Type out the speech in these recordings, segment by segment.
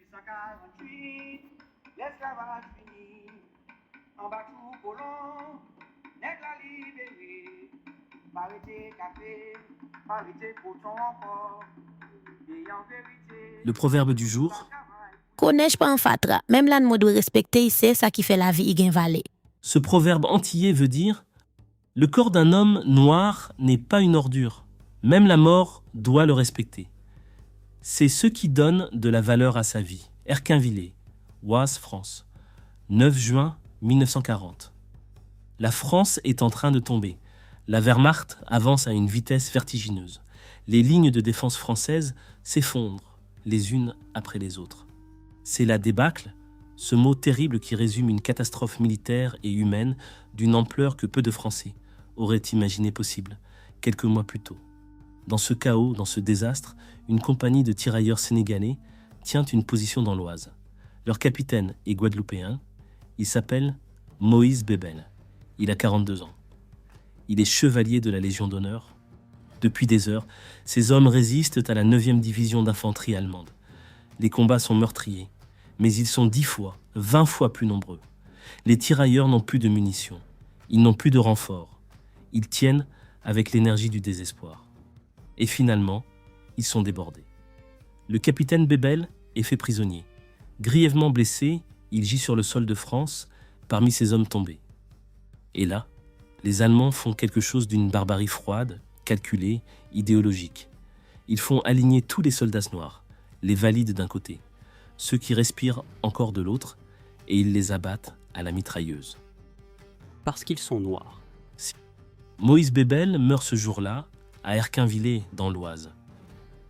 1848, l'esclavage fini. En bas tout colon, nègre la libéré. Parité café, parité coton encore. Et en vérité, Le proverbe du jour, Connais pas en fatra, même là nous doit respecter, c'est ça qui fait la vie y valé. ce proverbe antillais veut dire « Le corps d'un homme noir n'est pas une ordure. Même la mort doit le respecter. C'est ce qui donne de la valeur à sa vie. » Erquinvillers, Oise, France. 9 juin 1940. La France est en train de tomber. La Wehrmacht avance à une vitesse vertigineuse. Les lignes de défense françaises s'effondrent les unes après les autres. C'est la débâcle, ce mot terrible qui résume une catastrophe militaire et humaine d'une ampleur que peu de Français auraient imaginé possible, quelques mois plus tôt. Dans ce chaos, dans ce désastre, une compagnie de tirailleurs sénégalais tient une position dans l'Oise. Leur capitaine est guadeloupéen, il s'appelle Moïse Bébel. Il a 42 ans. Il est chevalier de la Légion d'honneur. Depuis des heures, ces hommes résistent à la 9e division d'infanterie allemande. Les combats sont meurtriers, mais ils sont 10 fois, 20 fois plus nombreux. Les tirailleurs n'ont plus de munitions, ils n'ont plus de renforts. Ils tiennent avec l'énergie du désespoir. Et finalement, ils sont débordés. Le capitaine Bébel est fait prisonnier. Grièvement blessé, il gît sur le sol de France, parmi ces hommes tombés. Et là, les Allemands font quelque chose d'une barbarie froide, calculée, idéologique. Ils font aligner tous les soldats noirs, les valides d'un côté, ceux qui respirent encore de l'autre, et ils les abattent à la mitrailleuse. Parce qu'ils sont noirs. Moïse Bébel meurt ce jour-là, à Erquinvillers, dans l'Oise.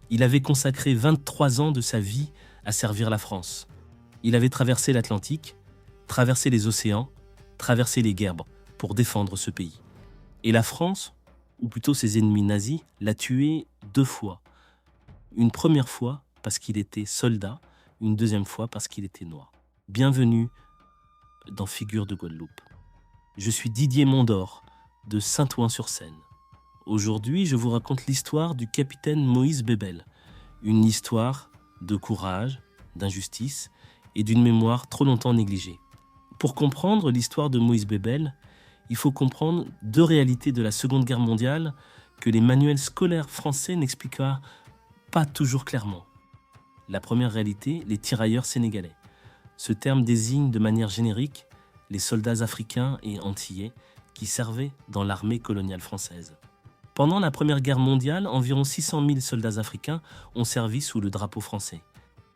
Il avait consacré 23 ans de sa vie à servir la France. Il avait traversé l'Atlantique, traversé les océans, traversé les guerres pour défendre ce pays. Et la France, ou plutôt ses ennemis nazis, l'a tué 2 fois. Une première fois parce qu'il était soldat, une deuxième fois parce qu'il était noir. Bienvenue dans Figures de Guadeloupe. Je suis Didier Mondor, de Saint-Ouen-sur-Seine. Aujourd'hui, je vous raconte l'histoire du capitaine Moïse Bébel, une histoire de courage, d'injustice et d'une mémoire trop longtemps négligée. Pour comprendre l'histoire de Moïse Bébel, il faut comprendre 2 réalités de la Seconde Guerre mondiale que les manuels scolaires français n'expliquent pas toujours clairement. La première réalité, les tirailleurs sénégalais. Ce terme désigne de manière générique les soldats africains et antillais qui servaient dans l'armée coloniale française. Pendant la Première Guerre mondiale, environ 600 000 soldats africains ont servi sous le drapeau français.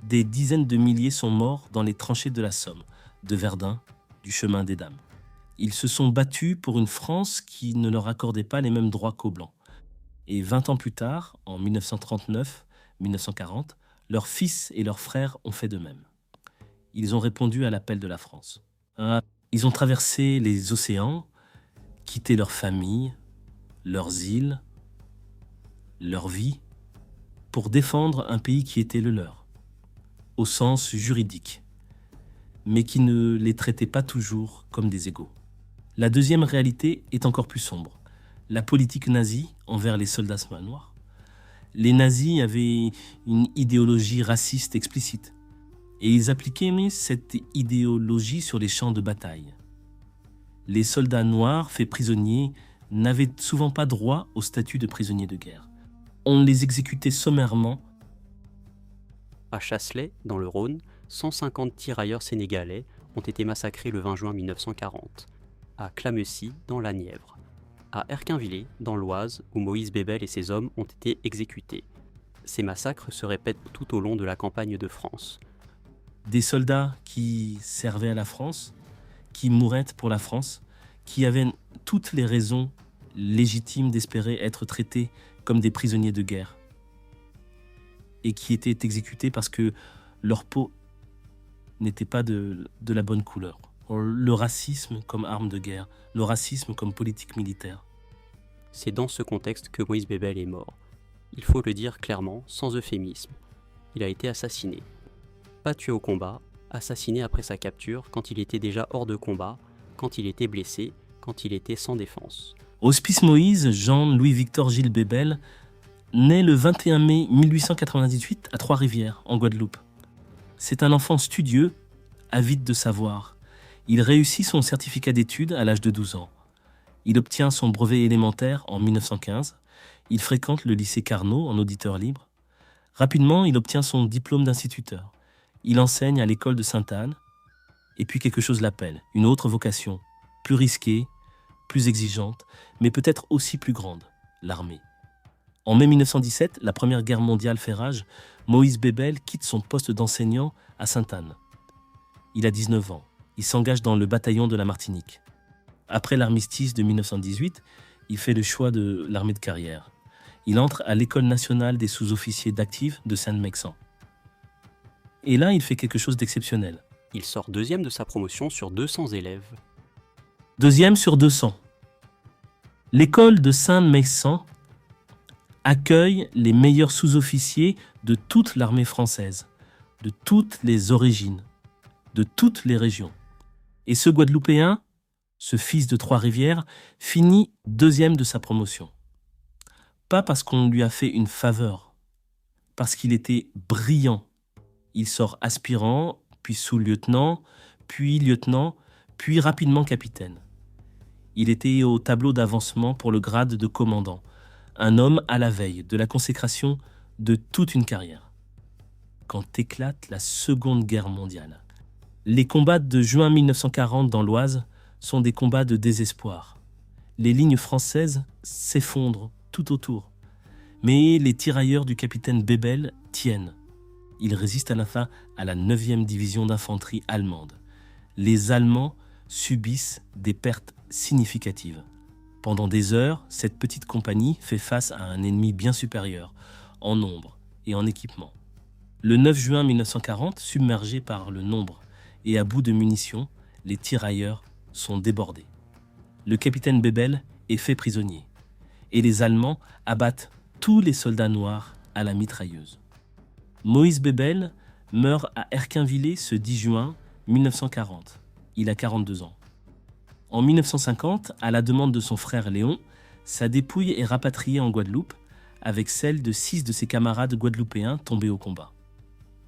Des dizaines de milliers sont morts dans les tranchées de la Somme, de Verdun, du chemin des Dames. Ils se sont battus pour une France qui ne leur accordait pas les mêmes droits qu'aux Blancs. Et 20 ans plus tard, en 1939-1940, leurs fils et leurs frères ont fait de même. Ils ont répondu à l'appel de la France. Ils ont traversé les océans, quitté leurs familles, leurs îles, leur vie, pour défendre un pays qui était le leur, au sens juridique, mais qui ne les traitait pas toujours comme des égaux. La deuxième réalité est encore plus sombre. La politique nazie envers les soldats noirs. Les nazis avaient une idéologie raciste explicite, et ils appliquaient cette idéologie sur les champs de bataille. Les soldats noirs faits prisonniers n'avaient souvent pas droit au statut de prisonniers de guerre. On les exécutait sommairement. À Chasselet, dans le Rhône, 150 tirailleurs sénégalais ont été massacrés le 20 juin 1940. À Clamecy, dans la Nièvre. À Erquinvillers, dans l'Oise, où Moïse Bébel et ses hommes ont été exécutés. Ces massacres se répètent tout au long de la campagne de France. Des soldats qui servaient à la France, qui mouraient pour la France, qui avaient toutes les raisons légitimes d'espérer être traités comme des prisonniers de guerre et qui étaient exécutés parce que leur peau n'était pas de la bonne couleur. Le racisme comme arme de guerre, le racisme comme politique militaire. C'est dans ce contexte que Moïse Bébel est mort. Il faut le dire clairement, sans euphémisme. Il a été assassiné. Pas tué au combat, assassiné après sa capture, quand il était déjà hors de combat, quand il était blessé, quand il était sans défense. Hospice Moïse, Jean-Louis-Victor Gilles Bébel, naît le 21 mai 1898 à Trois-Rivières, en Guadeloupe. C'est un enfant studieux, avide de savoir. Il réussit son certificat d'études à l'âge de 12 ans. Il obtient son brevet élémentaire en 1915. Il fréquente le lycée Carnot en auditeur libre. Rapidement, il obtient son diplôme d'instituteur. Il enseigne à l'école de Sainte-Anne. Et puis quelque chose l'appelle, une autre vocation, plus risquée, plus exigeante, mais peut-être aussi plus grande, l'armée. En mai 1917, la Première Guerre mondiale fait rage. Moïse Bébel quitte son poste d'enseignant à Sainte-Anne. Il a 19 ans. Il s'engage dans le bataillon de la Martinique. Après l'armistice de 1918, il fait le choix de l'armée de carrière. Il entre à l'École nationale des sous-officiers d'actifs de Saint-Mexan. Et là, il fait quelque chose d'exceptionnel. Il sort deuxième de sa promotion sur 200 élèves. Deuxième sur 200. L'école de Saint-Mexan accueille les meilleurs sous-officiers de toute l'armée française, de toutes les origines, de toutes les régions. Et ce Guadeloupéen, ce fils de Trois-Rivières, finit deuxième de sa promotion. Pas parce qu'on lui a fait une faveur, parce qu'il était brillant. Il sort aspirant, puis sous-lieutenant, puis rapidement capitaine. Il était au tableau d'avancement pour le grade de commandant, un homme à la veille de la consécration de toute une carrière. Quand éclate la Seconde Guerre mondiale, les combats de juin 1940 dans l'Oise sont des combats de désespoir. Les lignes françaises s'effondrent tout autour. Mais les tirailleurs du capitaine Bébel tiennent. Ils résistent à la fin à la 9e division d'infanterie allemande. Les Allemands subissent des pertes significatives. Pendant des heures, cette petite compagnie fait face à un ennemi bien supérieur, en nombre et en équipement. Le 9 juin 1940, submergés par le nombre et à bout de munitions, les tirailleurs sont débordés. Le capitaine Bébel est fait prisonnier et les Allemands abattent tous les soldats noirs à la mitrailleuse. Moïse Bébel meurt à Erquinvillers ce 10 juin 1940. Il a 42 ans. En 1950, à la demande de son frère Léon, sa dépouille est rapatriée en Guadeloupe avec celle de 6 de ses camarades guadeloupéens tombés au combat.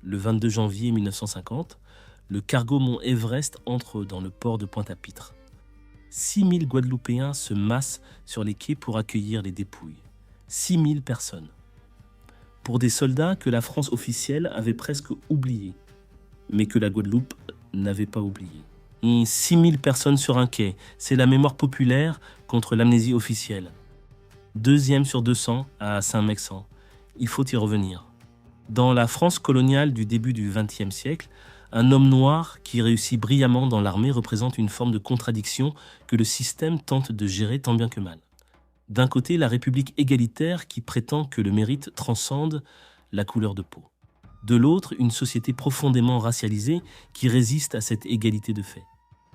Le 22 janvier 1950, le cargo Mont Everest entre dans le port de Pointe-à-Pitre. 6000 Guadeloupéens se massent sur les quais pour accueillir les dépouilles. 6000 personnes. Pour des soldats que la France officielle avait presque oubliés, mais que la Guadeloupe n'avait pas oublié. 6000 personnes sur un quai, c'est la mémoire populaire contre l'amnésie officielle. Deuxième sur 200 à Saint-Mexan. Il faut y revenir. Dans la France coloniale du début du XXe siècle, un homme noir qui réussit brillamment dans l'armée représente une forme de contradiction que le système tente de gérer tant bien que mal. D'un côté, la République égalitaire qui prétend que le mérite transcende la couleur de peau. De l'autre, une société profondément racialisée qui résiste à cette égalité de fait.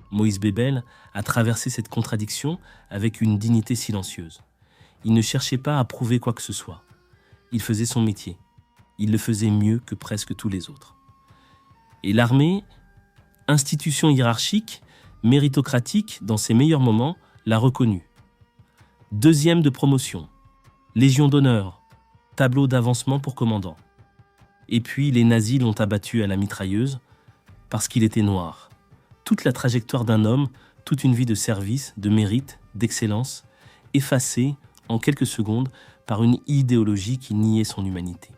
Moïse Bébel a traversé cette contradiction avec une dignité silencieuse. Il ne cherchait pas à prouver quoi que ce soit. Il faisait son métier. Il le faisait mieux que presque tous les autres. Et l'armée, institution hiérarchique, méritocratique dans ses meilleurs moments, l'a reconnu. Deuxième de promotion, Légion d'honneur, tableau d'avancement pour commandant. Et puis les nazis l'ont abattu à la mitrailleuse parce qu'il était noir. Toute la trajectoire d'un homme, toute une vie de service, de mérite, d'excellence, effacée en quelques secondes par une idéologie qui niait son humanité.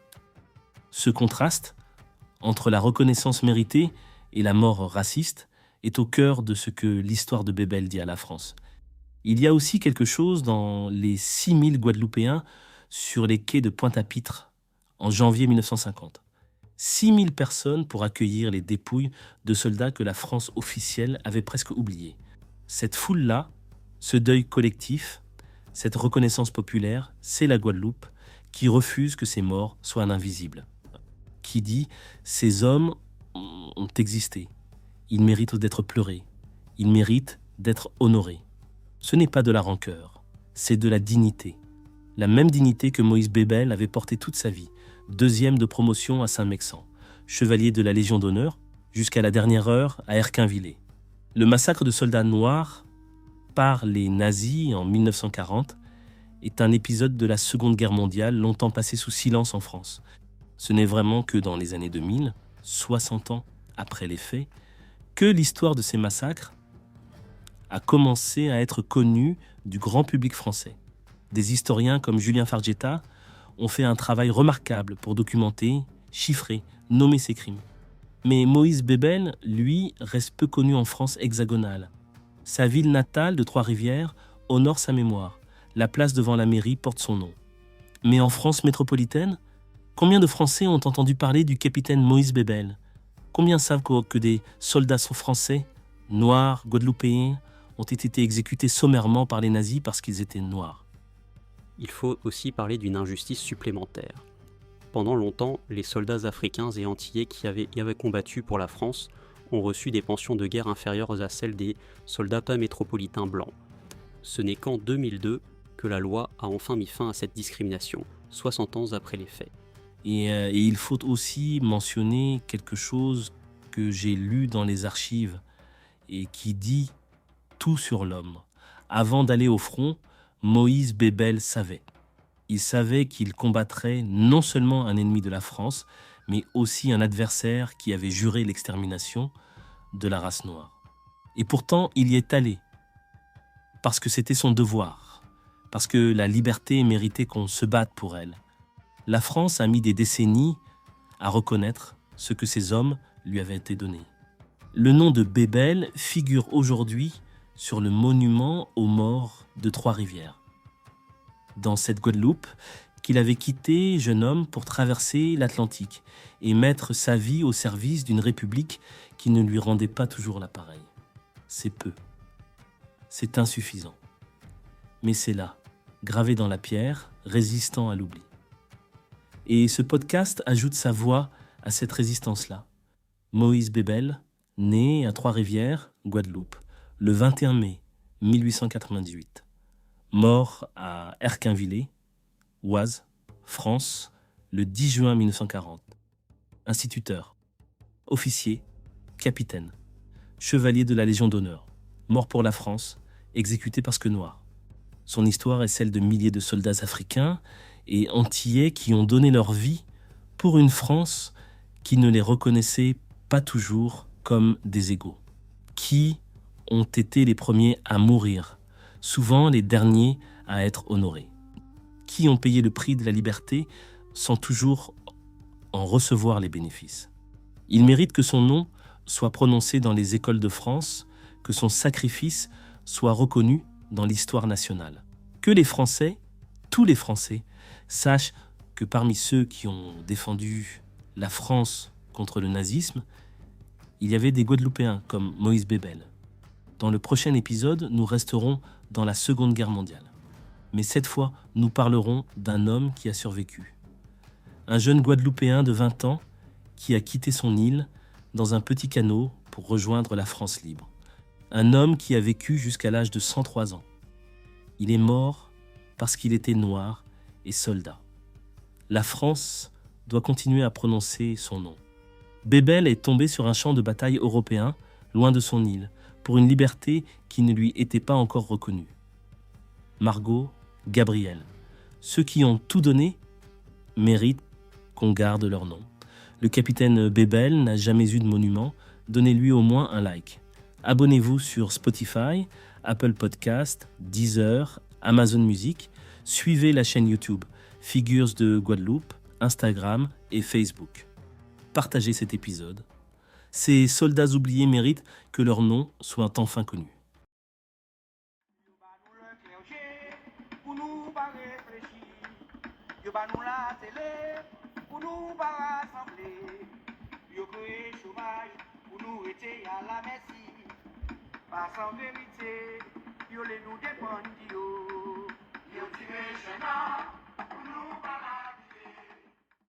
Ce contraste entre la reconnaissance méritée et la mort raciste est au cœur de ce que l'histoire de Bébel dit à la France. Il y a aussi quelque chose dans les 6000 Guadeloupéens sur les quais de Pointe-à-Pitre en janvier 1950. 6000 personnes pour accueillir les dépouilles de soldats que la France officielle avait presque oubliés. Cette foule-là, ce deuil collectif, cette reconnaissance populaire, c'est la Guadeloupe qui refuse que ces morts soient invisibles. Qui dit « ces hommes ont existé, ils méritent d'être pleurés, ils méritent d'être honorés ». Ce n'est pas de la rancœur, c'est de la dignité. La même dignité que Moïse Bébel avait portée toute sa vie, deuxième de promotion à Saint-Mexan, chevalier de la Légion d'honneur, jusqu'à la dernière heure à Erquinvillers. Le massacre de soldats noirs par les nazis en 1940 est un épisode de la Seconde Guerre mondiale longtemps passé sous silence en France. Ce n'est vraiment que dans les années 2000 60 ans après les faits, que l'histoire de ces massacres a commencé à être connue du grand public français. Des historiens comme Julien Fargetta ont fait un travail remarquable pour documenter, chiffrer, nommer ces crimes. Mais Moïse Bébel, lui, reste peu connu en France hexagonale. Sa ville natale de Trois-Rivières honore sa mémoire. La place devant la mairie porte son nom. Mais en France métropolitaine, combien de Français ont entendu parler du capitaine Moïse Bébel? Combien savent que des soldats français, noirs, guadeloupéens, ont été exécutés sommairement par les nazis parce qu'ils étaient noirs? Il faut aussi parler d'une injustice supplémentaire. Pendant longtemps, les soldats africains et antillais qui avaient combattu pour la France ont reçu des pensions de guerre inférieures à celles des soldats métropolitains blancs. Ce n'est qu'en 2002 que la loi a enfin mis fin à cette discrimination, 60 ans après les faits. Et il faut aussi mentionner quelque chose que j'ai lu dans les archives et qui dit tout sur l'homme. Avant d'aller au front, Moïse Bébel savait. Il savait qu'il combattrait non seulement un ennemi de la France, mais aussi un adversaire qui avait juré l'extermination de la race noire. Et pourtant, il y est allé, parce que c'était son devoir, parce que la liberté méritait qu'on se batte pour elle. La France a mis des décennies à reconnaître ce que ces hommes lui avaient été donnés. Le nom de Bébel figure aujourd'hui sur le monument aux morts de Trois-Rivières. Dans cette Guadeloupe qu'il avait quitté, jeune homme, pour traverser l'Atlantique et mettre sa vie au service d'une république qui ne lui rendait pas toujours l'appareil. C'est peu. C'est insuffisant. Mais c'est là, gravé dans la pierre, résistant à l'oubli. Et ce podcast ajoute sa voix à cette résistance-là. Moïse Bébel, né à Trois-Rivières, Guadeloupe, le 21 mai 1898. Mort à Erquinvillers, Oise, France, le 10 juin 1940. Instituteur, officier, capitaine, chevalier de la Légion d'honneur, mort pour la France, exécuté parce que noir. Son histoire est celle de milliers de soldats africains et antillais qui ont donné leur vie pour une France qui ne les reconnaissait pas toujours comme des égaux, qui ont été les premiers à mourir, souvent les derniers à être honorés, qui ont payé le prix de la liberté sans toujours en recevoir les bénéfices. Il mérite que son nom soit prononcé dans les écoles de France, que son sacrifice soit reconnu dans l'histoire nationale. Que les Français, tous les Français, sachent que parmi ceux qui ont défendu la France contre le nazisme, il y avait des Guadeloupéens comme Moïse Bébel. Dans le prochain épisode, nous resterons dans la Seconde Guerre mondiale. Mais cette fois, nous parlerons d'un homme qui a survécu. Un jeune Guadeloupéen de 20 ans qui a quitté son île dans un petit canot pour rejoindre la France libre. Un homme qui a vécu jusqu'à l'âge de 103 ans. Il est mort parce qu'il était noir et soldat. La France doit continuer à prononcer son nom. Bébel est tombé sur un champ de bataille européen, loin de son île, pour une liberté qui ne lui était pas encore reconnue. Margot, Gabriel, ceux qui ont tout donné méritent qu'on garde leur nom. Le capitaine Bébel n'a jamais eu de monument, donnez-lui au moins un like. Abonnez-vous sur Spotify, Apple Podcast, Deezer, Amazon Music. Suivez la chaîne YouTube Figures de Guadeloupe, Instagram et Facebook. Partagez cet épisode. Ces soldats oubliés méritent que leur nom soit enfin connu. Pour nous pas réfléchir, yo ba nous la télé, pour nous pas rassembler, yo créé chômage, pour nous rester à la merci, pas sans vérité.